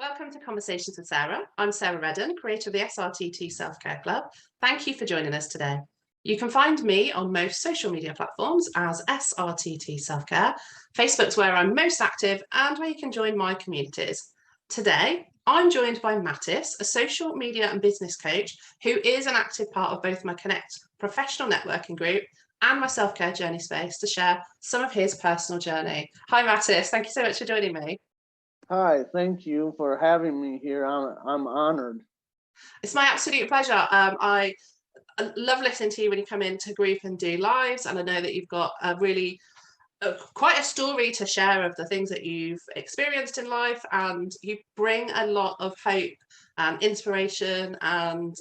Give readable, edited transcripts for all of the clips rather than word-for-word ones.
Welcome to Conversations with Sarah. I'm Sarah Reddan, creator of the SRTT Self-Care Club. Thank you for joining us today. You can find me on most social media platforms as SRTT Self-Care. Facebook's where I'm most active and where you can join my communities. Today, I'm joined by Mattis, a social media and business coach who is an active part of both my Connect professional networking group and my self-care journey space to share some of his personal journey. Hi, Mattis. Thank you so much for joining me. Hi, thank you for having me here. I'm honored. It's my absolute pleasure. I love listening to you when you come into group and do lives, and I know that you've got a really quite a story to share of the things that you've experienced in life, and you bring a lot of hope and inspiration and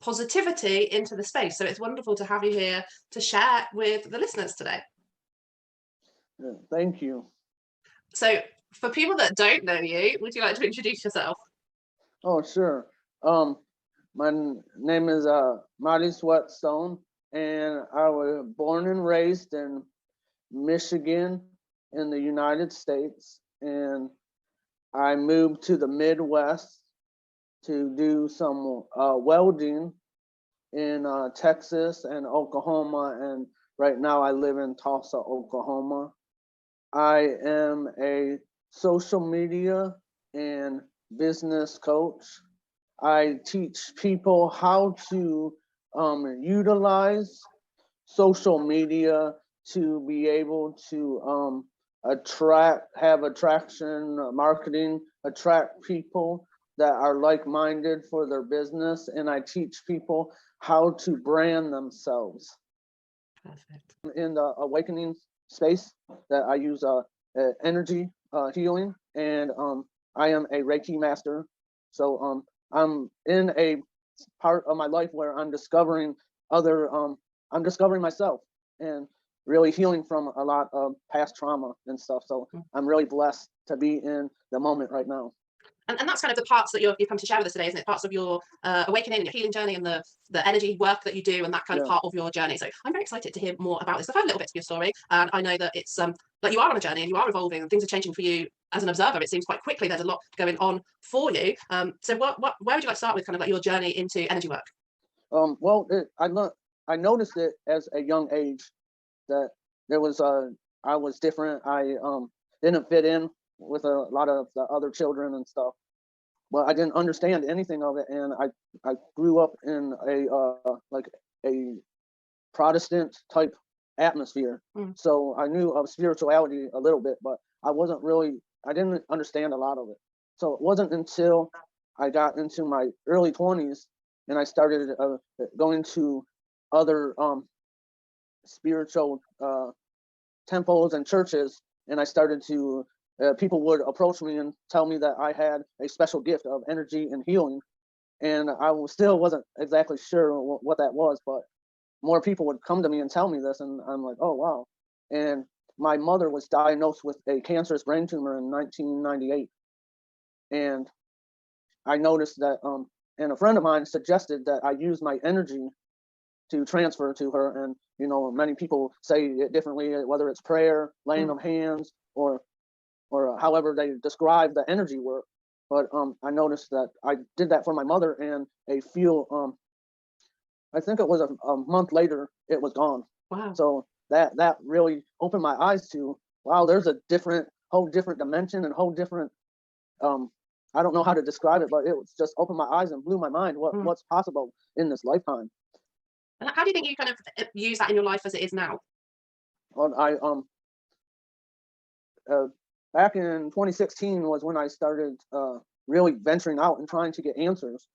positivity into the space. So it's wonderful to have you here to share with the listeners today. Thank you. So for people that don't know you, would you like to introduce yourself? Oh, sure. My name is Mattis Whetstone, and I was born and raised in Michigan in the United States, and I moved to the Midwest to do some welding in Texas and Oklahoma, and right now I live in Tulsa, Oklahoma. I am a social media and business coach. I teach people how to utilize social media to be able to have attraction marketing, attract people that are like-minded for their business, and I teach people how to brand themselves. Perfect. In the awakening space that I use energy healing, and I am a Reiki master. So I'm in a part of my life where I'm discovering I'm discovering myself and really healing from a lot of past trauma and stuff. So I'm really blessed to be in the moment right now. And that's kind of the parts that you've come to share with us today, isn't it? Parts of your awakening, your healing journey, and the energy work that you do, and that kind of part of your journey. So I'm very excited to hear more about this. I've heard a little bit of your story, and I know that it's like you are on a journey and you are evolving, and things are changing for you as an observer. It seems quite quickly. There's a lot going on for you. So where would you like to start with, kind of like your journey into energy work? Well, I noticed it as a young age that there was I was different. I didn't fit in with a lot of the other children and stuff. But I didn't understand anything of it, and I grew up in like a Protestant type atmosphere. So I knew of spirituality a little bit, but I didn't understand a lot of it. So it wasn't until I got into my early 20s and I started going to other spiritual temples and churches, and I started to people would approach me and tell me that I had a special gift of energy and healing, and still wasn't exactly sure what that was, but more people would come to me and tell me this, and I'm like, oh wow. And my mother was diagnosed with a cancerous brain tumor in 1998, and I noticed that and a friend of mine suggested that I use my energy to transfer to her. And many people say it differently, whether it's prayer, laying of hands, or however they describe the energy work. But I noticed that I did that for my mother, and I think it was a month later, it was gone. Wow. So that really opened my eyes to, wow, there's a whole different dimension and whole different, I don't know how to describe it, but it was just opened my eyes and blew my mind what's possible in this lifetime. And how do you think you kind of use that in your life as it is now? Well, back in 2016 was when I started really venturing out and trying to get answers.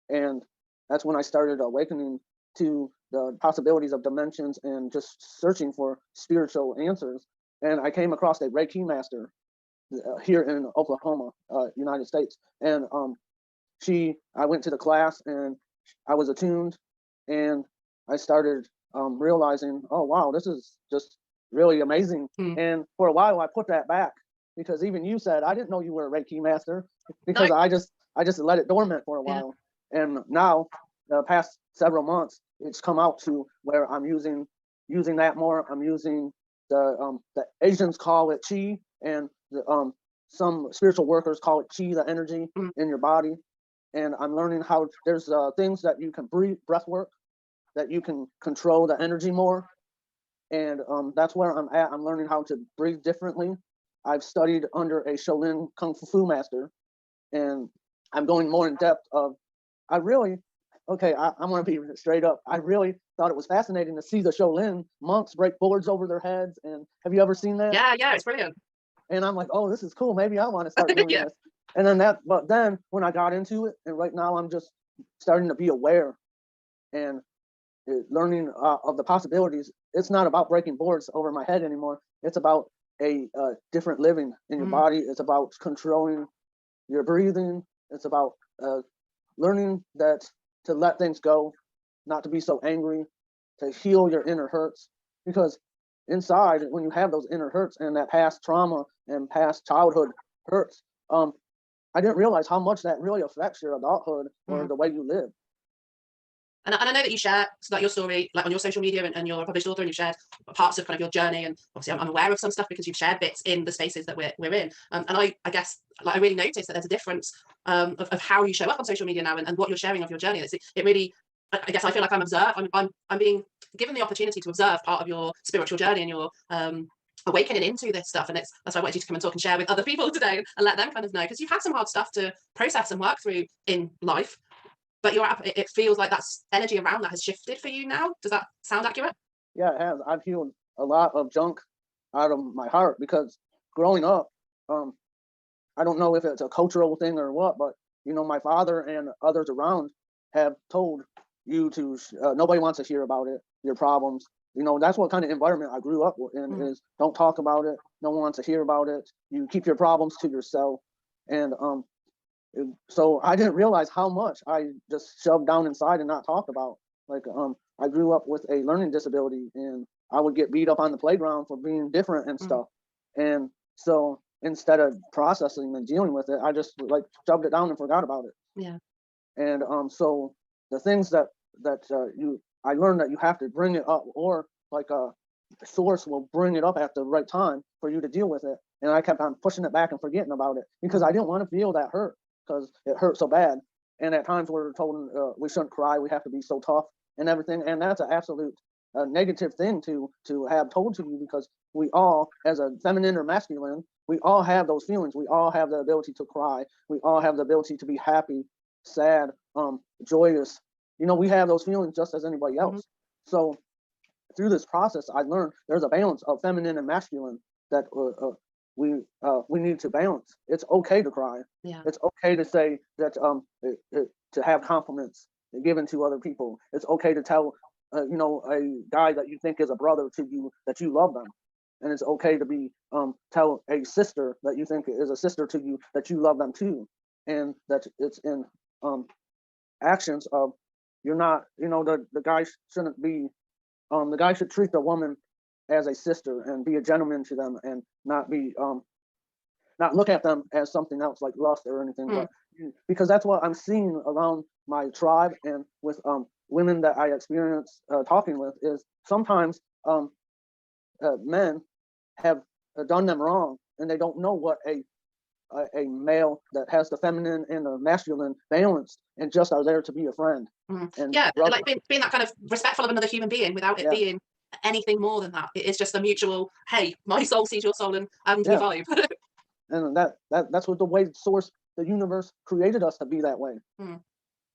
And that's when I started awakening to the possibilities of dimensions and just searching for spiritual answers. And I came across a Reiki master here in Oklahoma, United States. And I went to the class and I was attuned, and I started realizing, oh, wow, this is just really amazing. And for a while, I put that back, because even you said, I didn't know you were a Reiki master, because I just let it dormant for a while. And now, the past several months, it's come out to where I'm using that more. I'm using the Asians call it chi, and some spiritual workers call it chi, the energy in your body. And I'm learning how there's things that you can breath work, that you can control the energy more. And that's where I'm at. I'm learning how to breathe differently. I've studied under a Shaolin Kung Fu master, and I'm going more in depth of, I really, okay, I'm gonna be straight up. I really thought it was fascinating to see the Shaolin monks break boards over their heads. And have you ever seen that? Yeah, it's brilliant. And I'm like, oh, this is cool. Maybe I want to start doing this. And then but then when I got into it, and right now I'm just starting to be aware and learning of the possibilities. It's not about breaking boards over my head anymore. It's about a different living in your body. It's about controlling your breathing. It's about learning that to let things go, not to be so angry, to heal your inner hurts. Because inside, when you have those inner hurts and that past trauma and past childhood hurts, I didn't realize how much that really affects your adulthood or the way you live. And I know that you share your story like on your social media, and you're a published author, and you've shared parts of kind of your journey. And obviously I'm aware of some stuff because you've shared bits in the spaces that we're in. And I guess I really noticed that there's a difference of how you show up on social media now, and what you're sharing of your journey. It really, I guess I feel like I'm being given the opportunity to observe part of your spiritual journey and your awakening into this stuff. And that's why I wanted you to come and talk and share with other people today, and let them kind of know, because you've had some hard stuff to process and work through in life. But it feels like that's energy around that has shifted for you now. Does that sound accurate? Yeah, it has. I've healed a lot of junk out of my heart, because growing up, I don't know if it's a cultural thing or what, but my father and others around have told you to nobody wants to hear about it, your problems. That's what kind of environment I grew up in, is don't talk about it. No one wants to hear about it. You keep your problems to yourself. And so I didn't realize how much I just shoved down inside and not talked about. Like, I grew up with a learning disability, and I would get beat up on the playground for being different and stuff. And so instead of processing and dealing with it, I just like shoved it down and forgot about it. Yeah. And so the things that I learned that you have to bring it up, or like a source will bring it up at the right time for you to deal with it. And I kept on pushing it back and forgetting about it, because I didn't want to feel that hurt, because it hurt so bad. And at times we're told we shouldn't cry, we have to be so tough and everything. And that's an absolute negative thing to have told to you, because we all, as a feminine or masculine, we all have those feelings. We all have the ability to cry. We all have the ability to be happy, sad, joyous. We have those feelings just as anybody else. So through this process, I learned there's a balance of feminine and masculine that we need to balance. It's okay to cry. Yeah. It's okay to say that to have compliments given to other people. It's okay to tell a guy that you think is a brother to you that you love them. And it's okay to be tell a sister that you think is a sister to you that you love them too. And that it's in actions of, you're not, the guy shouldn't be, the guy should treat the woman as a sister and be a gentleman to them, and not be not look at them as something else like lust or anything. But because that's what I'm seeing around my tribe and with women that I experience talking with, is sometimes men have done them wrong, and they don't know what a male that has the feminine and the masculine balanced, and just are there to be a friend. And yeah, like being that kind of respectful of another human being without it being anything more than that. It is just a mutual, hey, my soul sees your soul, and we vibe. And that's what the way source, the universe created us to be that way.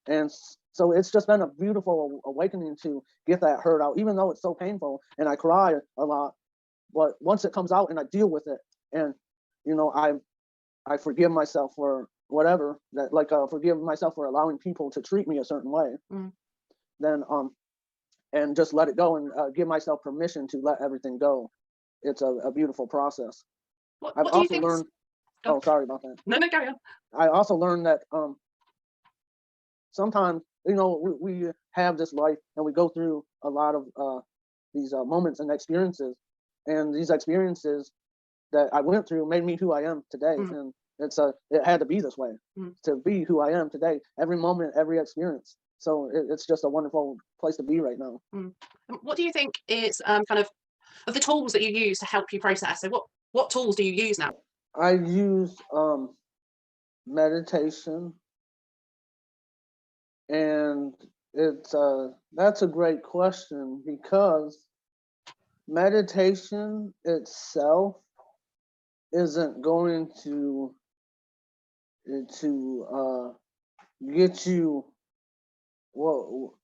And so it's just been a beautiful awakening to get that hurt out, even though it's so painful and I cry a lot. But once it comes out and I deal with it, and I forgive myself for whatever, that like forgive myself for allowing people to treat me a certain way, then and just let it go, and give myself permission to let everything go. It's a beautiful process. I've also learned. Oh, sorry about that. No, carry on. I also learned that sometimes we have this life, and we go through a lot of these moments and experiences, and these experiences that I went through made me who I am today. And it had to be this way to be who I am today. Every moment, every experience. So it's just a wonderful place to be right now. What do you think is kind of the tools that you use to help you process? So what tools do you use now? I use meditation, and it's that's a great question, because meditation itself isn't going to get you, well,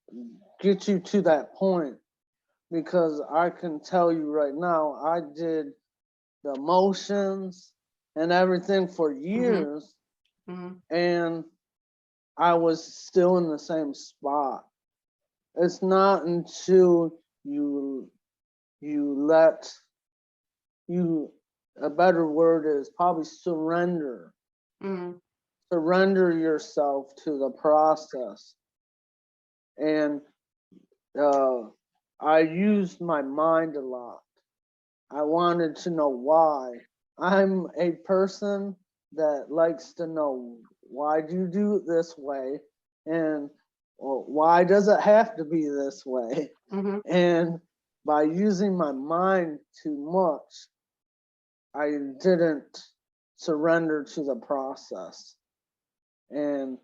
get you to that point, because I can tell you right now, I did the motions and everything for years, and I was still in the same spot. It's not until you let you, a better word is probably surrender. Surrender yourself to the process. And I used my mind a lot. I wanted to know why. I'm a person that likes to know, why do you do it this way? And why does it have to be this way? And by using my mind too much, I didn't surrender to the process. And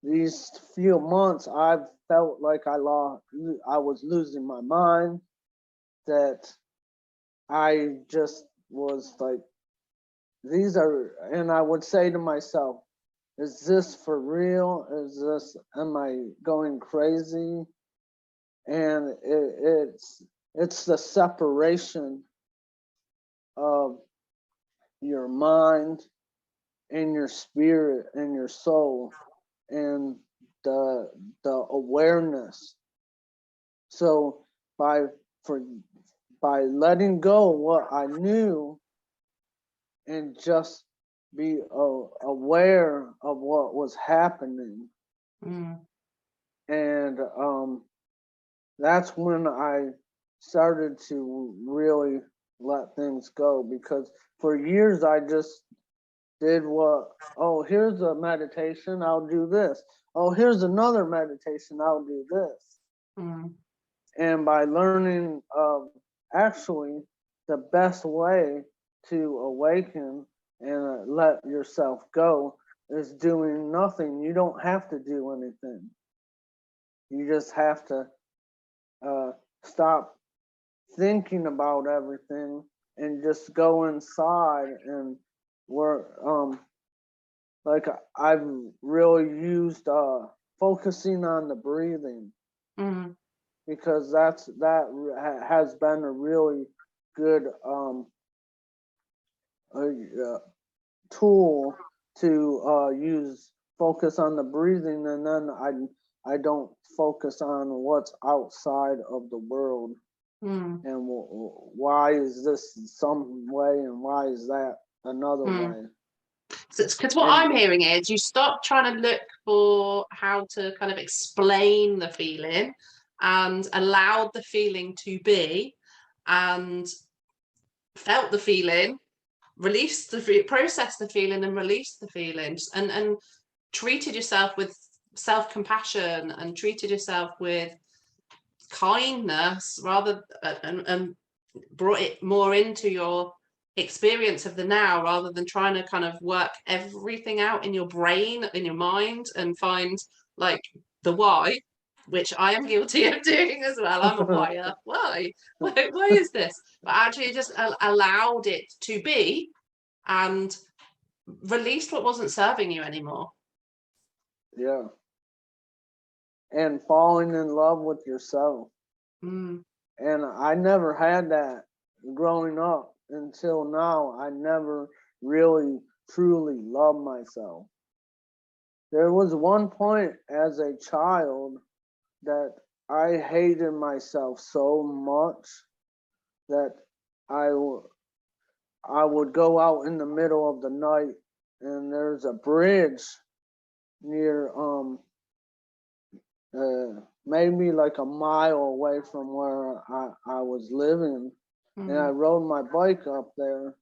these few months, I've felt like I was losing my mind, that I just was like, these are, and I would say to myself, is this for real? Am I going crazy? And it's the separation of your mind and your spirit and your soul, and the awareness. So by letting go what I knew, and just be aware of what was happening, and that's when I started to really let things go, because for years I just did oh, here's a meditation, I'll do this. Oh, here's another meditation, I'll do this. And by learning actually the best way to awaken and let yourself go is doing nothing. You don't have to do anything. You just have to stop thinking about everything and just go inside and work. Like I've really used focusing on the breathing, because that has been a really good tool to use. Focus on the breathing, and then I don't focus on what's outside of the world, and why is this some way and why is that another way. Because what I'm hearing is you stop trying to look for how to kind of explain the feeling, and allowed the feeling to be, and felt the feeling, released the processed the feeling and released the feelings, and treated yourself with self-compassion, and treated yourself with kindness, rather, and brought it more into your experience of the now, rather than trying to kind of work everything out in your brain, in your mind, and find like the why, which I am guilty of doing as well. I'm a whyer. Why is this? But actually just allowed it to be, and released what wasn't serving you anymore. Yeah. And falling in love with yourself. And I never had that growing up until now. I never really truly loved myself. There was one point as a child that I hated myself so much that I would go out in the middle of the night, and there's a bridge near maybe like a mile away from where I was living. And I rode my bike up there,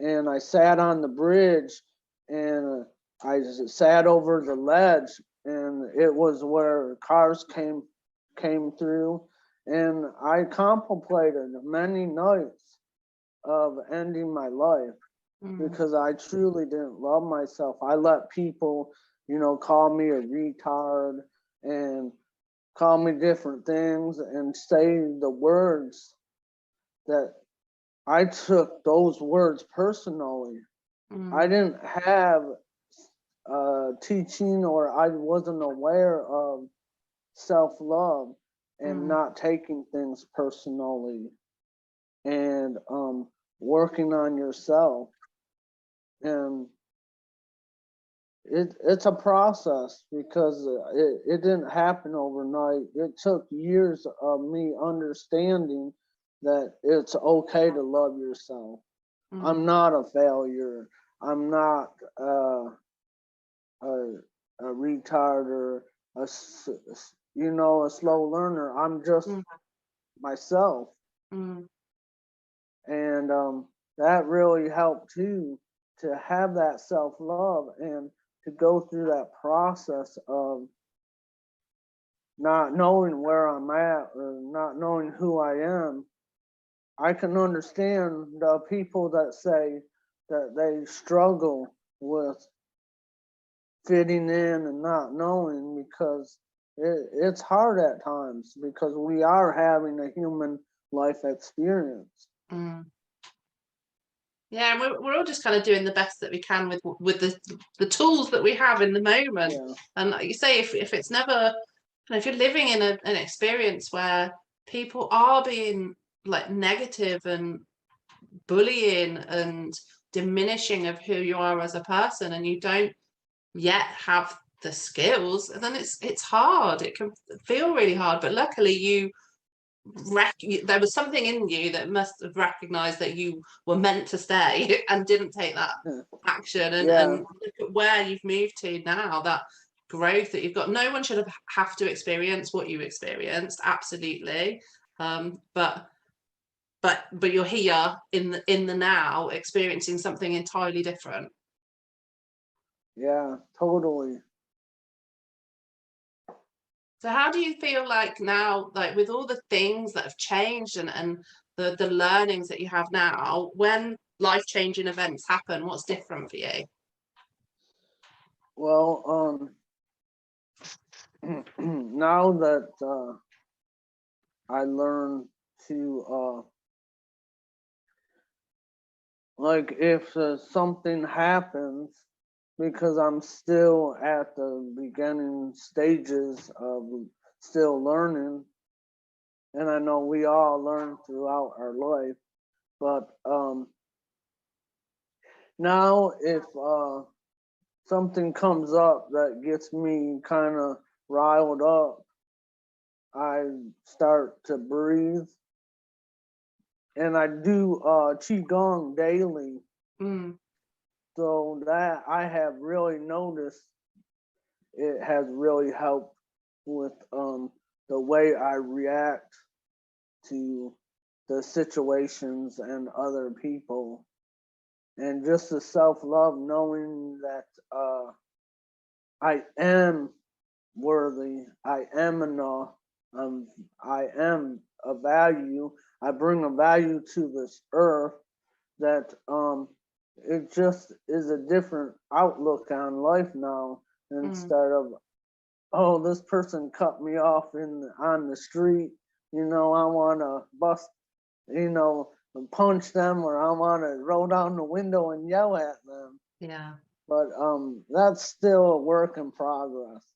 and I sat on the bridge, and I sat over the ledge, and it was where cars came through, and I contemplated many nights of ending my life. because I truly didn't love myself. I let people, call me a retard and call me different things and say the words that I took those words personally. I didn't have teaching, or I wasn't aware of self-love and not taking things personally and working on yourself. And it's a process, because it didn't happen overnight. It took years of me understanding that it's okay to love yourself. I'm not a failure. I'm not a retard or a slow learner. I'm just myself. And that really helped too, to have that self-love and to go through that process of not knowing where I'm at or not knowing who I am. I can understand the people that say that they struggle with fitting in and not knowing, because it's hard at times, because we are having a human life experience. Yeah, we're all just kind of doing the best that we can with the tools that we have in the moment. Yeah. And like you say, if it's never, if you're living in an experience where people are being like negative and bullying and diminishing of who you are as a person, and you don't yet have the skills, then it's hard. It can feel really hard. But luckily there was something in you that must have recognized that you were meant to stay and didn't take that action, and look at where you've moved to now, that growth that you've got. No one should have to experience what you experienced, absolutely, but you're here in the now, experiencing something entirely different. Yeah, totally. So how do you feel like now, like with all the things that have changed and the learnings that you have now, when life-changing events happen, what's different for you? Well, now that I learn to like, if something happens, because I'm still at the beginning stages of still learning, and I know we all learn throughout our life, but now if something comes up that gets me kind of riled up, I start to breathe, and I do qigong daily. So that I have really noticed, it has really helped with the way I react to the situations and other people, and just the self-love, knowing that I am worthy, I am enough, I am a value, I bring a value to this earth, that it just is a different outlook on life now, instead of, oh, this person cut me off on the street, I want to bust, punch them, or I want to roll down the window and yell at them. Yeah. But that's still a work in progress.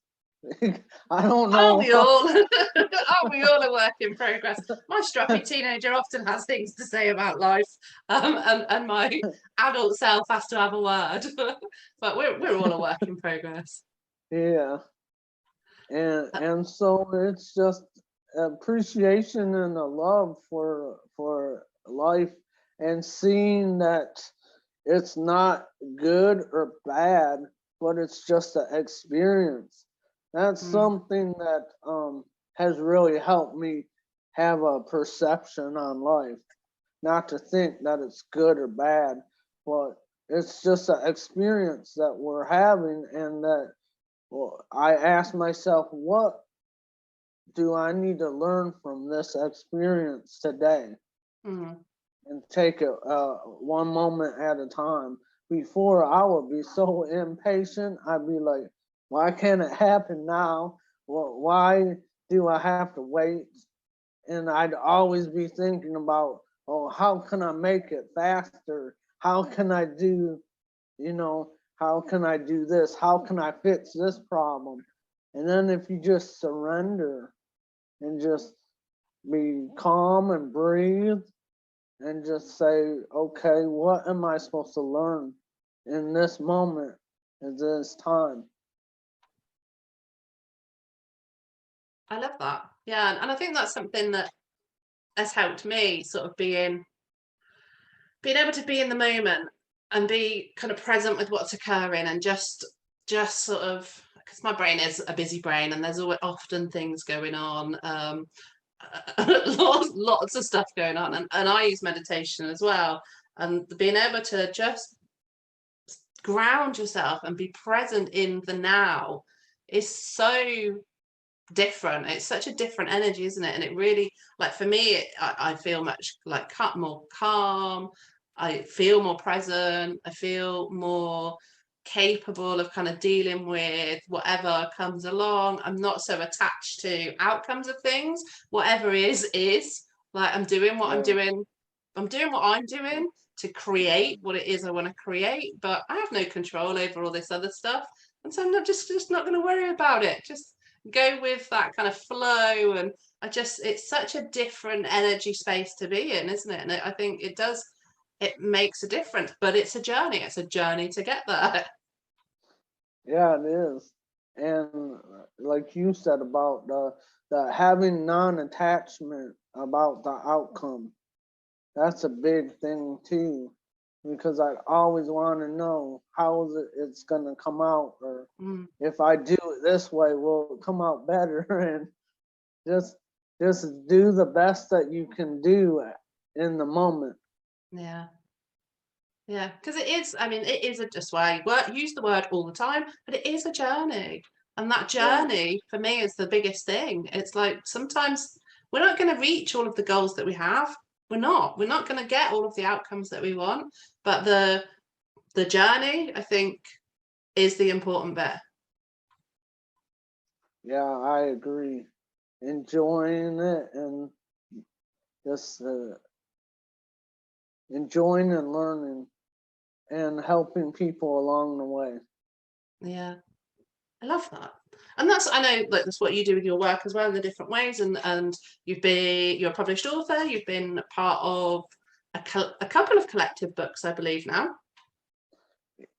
I don't know. Aren't we all? Aren't we all a work in progress? My strappy teenager often has things to say about life, and my adult self has to have a word. But we're all a work in progress. Yeah, and so it's just appreciation and a love for life, and seeing that it's not good or bad, but it's just an experience. That's something that has really helped me have a perception on life. Not to think that it's good or bad, but it's just an experience that we're having, and that, well, I ask myself, what do I need to learn from this experience today? and take it one moment at a time. Before, I would be so impatient. I'd be like, why can't it happen now? Why do I have to wait? And I'd always be thinking about, oh, how can I make it faster? How can I do, how can I do this? How can I fix this problem? And then if you just surrender and just be calm and breathe and just say, okay, what am I supposed to learn in this moment, at this time? I love that. Yeah, and I think that's something that has helped me sort of being able to be in the moment and be kind of present with what's occurring, and just sort of, because my brain is a busy brain and there's always often things going on, lots of stuff going on, and I use meditation as well, and being able to just ground yourself and be present in the now is so different. It's such a different energy, isn't it? And it really, like for me, I feel much like more calm. I feel more present. I feel more capable of kind of dealing with whatever comes along. I'm not so attached to outcomes of things. Whatever is like, I'm doing what I'm doing. I'm doing what I'm doing to create what it is I want to create, but I have no control over all this other stuff. And so I'm not just not going to worry about it. Just go with that kind of flow. And it's such a different energy space to be in, isn't it? And I think it makes a difference, but it's a journey to get there. Yeah, it is. And like you said about the having non-attachment about the outcome, that's a big thing too, because I always want to know how it's going to come out, or if I do it this way, will it come out better? And just do the best that you can do in the moment. Yeah, because it is, I mean, it is just why I use the word all the time, but it is a journey. And that journey for me is the biggest thing. It's like sometimes we're not going to reach all of the goals that we have. We're not going to get all of the outcomes that we want. But the journey, I think, is the important bit. Yeah, I agree. Enjoying it and just enjoying and learning and helping people along the way. Yeah, I love that. And I know like that's what you do with your work as well in the different ways. And you're a published author. You've been part of a couple of collective books, I believe now.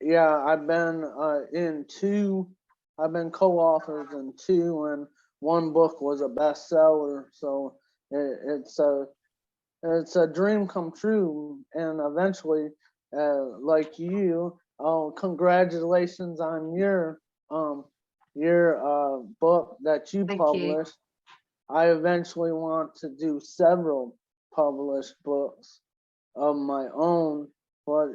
Yeah, I've been in two. I've been co-authors in two, and one book was a bestseller. So it's a dream come true. And eventually, like you, congratulations on your book that you published. I eventually want to do several published books of my own, but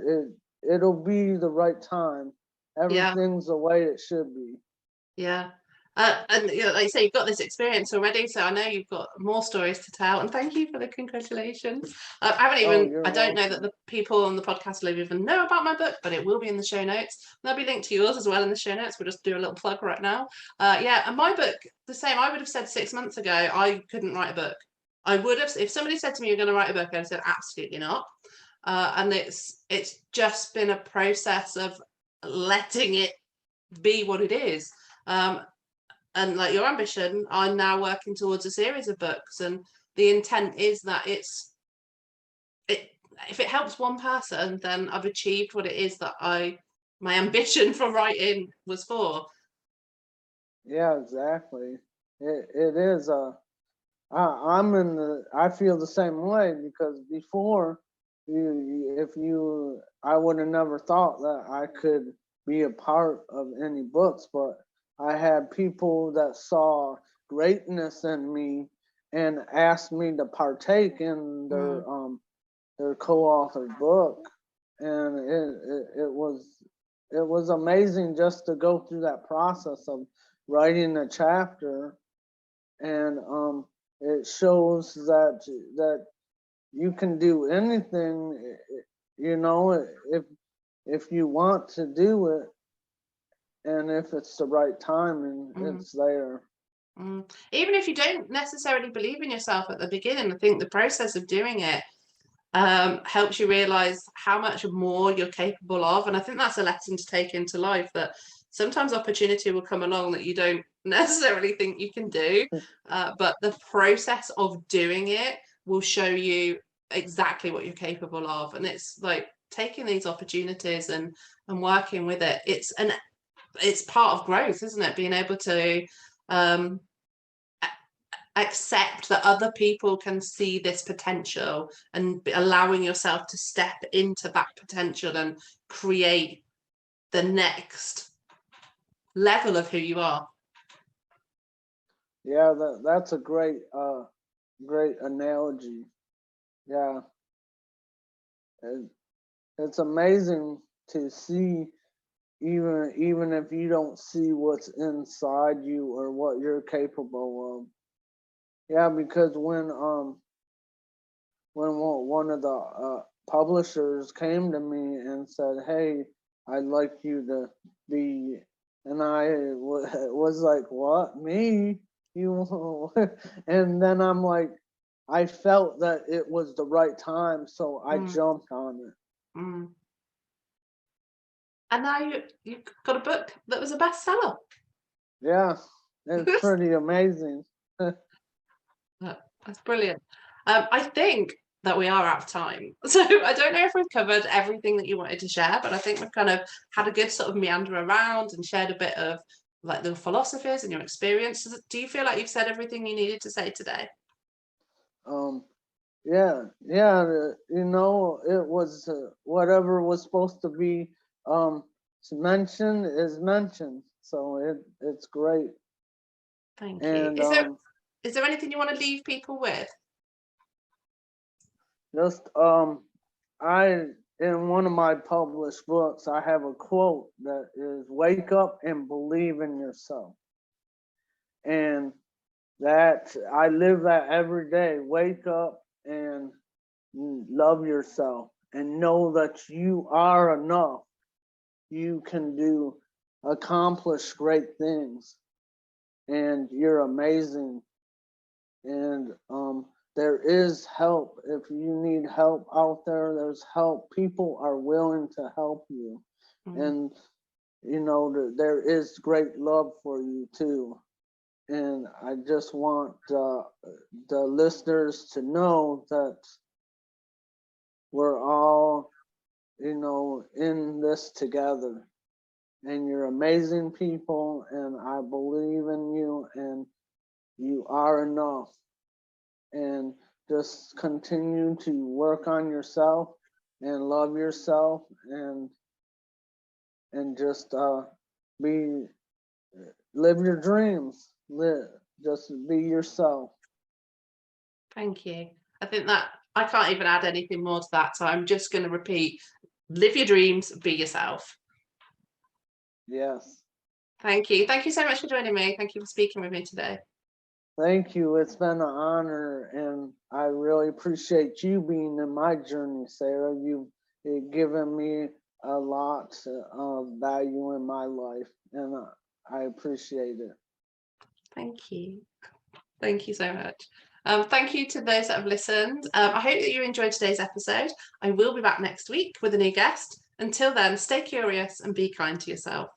it'll be the right time. Everything's the way it should be. Yeah. And like you say, you've got this experience already, so I know you've got more stories to tell. And thank you for the congratulations. I don't know that the people on the podcast will even know about my book, but it will be in the show notes. There'll be linked to yours as well in the show notes. We'll just do a little plug right now. And my book, the same. I would have said 6 months ago I couldn't write a book. I would have, if somebody said to me, "You're going to write a book," I'd have said, "Absolutely not." And it's just been a process of letting it be what it is. And like your ambition, I'm now working towards a series of books, and the intent is that if it helps one person, then I've achieved what it is that my ambition for writing was for. Yeah, exactly. It is I feel the same way, because before I would have never thought that I could be a part of any books, but I had people that saw greatness in me and asked me to partake in their co-authored book, and it was amazing just to go through that process of writing a chapter, and it shows that you can do anything, you know, if you want to do it, and if it's the right time and it's there. Even if you don't necessarily believe in yourself at the beginning, I think the process of doing it helps you realize how much more you're capable of. And I think that's a lesson to take into life, that sometimes opportunity will come along that you don't necessarily think you can do, but the process of doing it will show you exactly what you're capable of. And it's like taking these opportunities and working with it. It's part of growth, isn't it? Being able to accept that other people can see this potential and allowing yourself to step into that potential and create the next level of who you are. Yeah, that's a great analogy. Yeah. It's amazing to see, even if you don't see what's inside you or what you're capable of. Yeah, because when one of the publishers came to me and said, "Hey, I'd like you to be," and I was like, "What, me? You?" And then I'm like, I felt that it was the right time, so I jumped on it. And now you've got a book that was a bestseller. Yeah, it's pretty amazing. That's brilliant. I think that we are out of time. So I don't know if we've covered everything that you wanted to share, but I think we've kind of had a good sort of meander around and shared a bit of like the philosophies and your experiences. Do you feel like you've said everything you needed to say today? Yeah, you know, it was whatever was supposed to be mentioned is mentioned, so it's great. Thank And you. Is there anything you want to leave people with? Just in one of my published books, I have a quote that is, "Wake up and believe in yourself." And that I live that every day. Wake up and love yourself and know that you are enough. You can accomplish great things, and you're amazing. And there is help. If you need help out there, there's help. People are willing to help you. And you know, there is great love for you too. And I just want the listeners to know that we're all, you know, in this together. And you're amazing people, and I believe in you, and you are enough. And just continue to work on yourself and love yourself, and just live your dreams. Just be yourself. Thank you. I think that I can't even add anything more to that, so I'm just going to repeat: live your dreams, be yourself. Yes. Thank you. Thank you so much for joining me. Thank you for speaking with me today. Thank you. It's been an honor, and I really appreciate you being in my journey, Sarah. You've given me a lot of value in my life, and I appreciate it. Thank you. Thank you so much. Thank you to those that have listened. I hope that you enjoyed today's episode. I will be back next week with a new guest. Until then, stay curious and be kind to yourself.